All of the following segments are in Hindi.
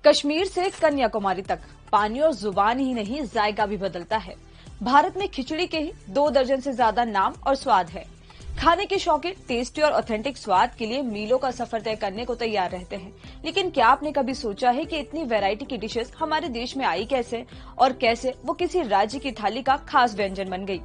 कश्मीर से कन्याकुमारी तक पानी और जुबान ही नहीं जायका भी बदलता है। भारत में खिचड़ी के ही 2 दर्जन से ज्यादा नाम और स्वाद है। खाने के शौकीन टेस्टी और ऑथेंटिक स्वाद के लिए मीलों का सफर तय करने को तैयार रहते हैं। लेकिन क्या आपने कभी सोचा है कि इतनी वैरायटी की डिशेस हमारे देश में आई कैसे और कैसे वो किसी राज्य की थाली का खास व्यंजन बन गई।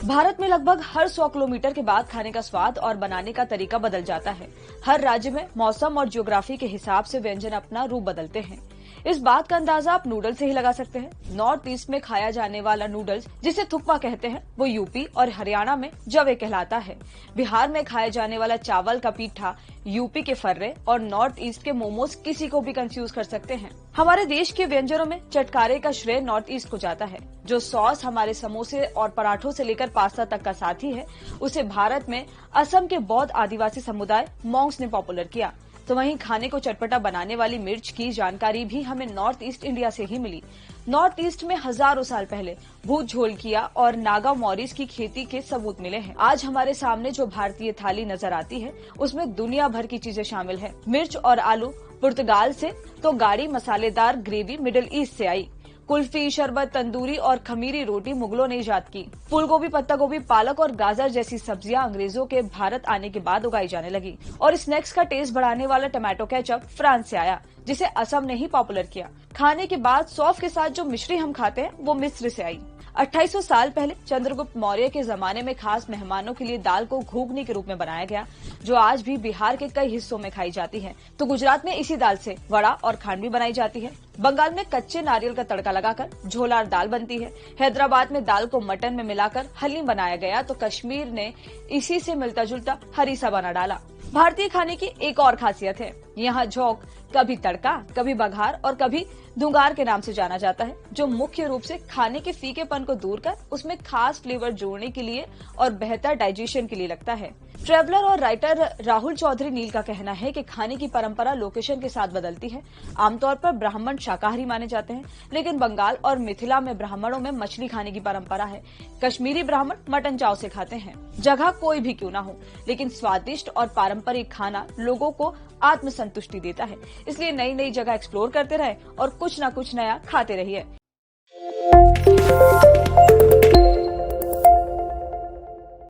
भारत में लगभग हर 100 किलोमीटर के बाद खाने का स्वाद और बनाने का तरीका बदल जाता है। हर राज्य में मौसम और ज्योग्राफी के हिसाब से व्यंजन अपना रूप बदलते हैं। इस बात का अंदाजा आप नूडल से ही लगा सकते हैं। नॉर्थ ईस्ट में खाया जाने वाला नूडल्स, जिसे थुक्पा कहते हैं, वो यूपी और हरियाणा में जवे कहलाता है। बिहार में खाया जाने वाला चावल का पीठा यूपी के फर्रे और नॉर्थ ईस्ट के मोमोज किसी को भी कंफ्यूज कर सकते हैं। हमारे देश के व्यंजनों में चटकारे का श्रेय नॉर्थ ईस्ट को जाता है। जो सॉस हमारे समोसे और पराठों से लेकर पास्ता तक का साथी है, उसे भारत में असम के बौद्ध आदिवासी समुदाय मॉन्क्स ने पॉपुलर किया। तो वहीं खाने को चटपटा बनाने वाली मिर्च की जानकारी भी हमें नॉर्थ ईस्ट इंडिया से ही मिली। नॉर्थ ईस्ट में हजारों साल पहले भूत झोलकिया और नागा मॉरिस की खेती के सबूत मिले हैं। आज हमारे सामने जो भारतीय थाली नजर आती है, उसमें दुनिया भर की चीजें शामिल है। मिर्च और आलू पुर्तगाल से, तो गाढ़ी मसालेदार ग्रेवी मिडिल ईस्ट से आई। कुल्फी, शरबत, तंदूरी और खमीरी रोटी मुगलों ने इजाद की। फूल गोभी, पत्ता गोभी, पालक और गाजर जैसी सब्जियां अंग्रेजों के भारत आने के बाद उगाई जाने लगी। और स्नैक्स का टेस्ट बढ़ाने वाला टमाटो केचप फ्रांस से आया, जिसे असम ने ही पॉपुलर किया। खाने के बाद सौंफ के साथ जो मिश्री हम खाते हैं, वो मिस्र से आई। 2800 साल पहले चंद्रगुप्त मौर्य के जमाने में खास मेहमानों के लिए दाल को घुघनी के रूप में बनाया गया, जो आज भी बिहार के कई हिस्सों में खाई जाती है। तो गुजरात में इसी दाल से वड़ा और खांडवी बनाई जाती है। बंगाल में कच्चे नारियल का तड़का लगाकर झोलार दाल बनती है। हैदराबाद में दाल को मटन में मिलाकर हलीम बनाया गया, तो कश्मीर ने इसी से मिलता जुलता हरीसा बना डाला। भारतीय खाने की एक और खासियत है, यहाँ झोंक कभी तड़का, कभी बघार और कभी धुंगार के नाम से जाना जाता है, जो मुख्य रूप से खाने के फीकेपन को दूर कर उसमें खास फ्लेवर जोड़ने के लिए और बेहतर डाइजेशन के लिए लगता है। ट्रेवलर और राइटर राहुल चौधरी नील का कहना है कि खाने की परंपरा लोकेशन के साथ बदलती है। आमतौर पर ब्राह्मण शाकाहारी माने जाते हैं, लेकिन बंगाल और मिथिला में ब्राह्मणों में मछली खाने की परंपरा है। कश्मीरी ब्राह्मण मटन चाव से खाते हैं। जगह कोई भी क्यों ना हो, लेकिन स्वादिष्ट और पारंपरिक खाना लोगों को आत्मसंतुष्टि देता है। इसलिए नई नई जगह एक्सप्लोर करते रहे और कुछ न कुछ नया खाते रहिए।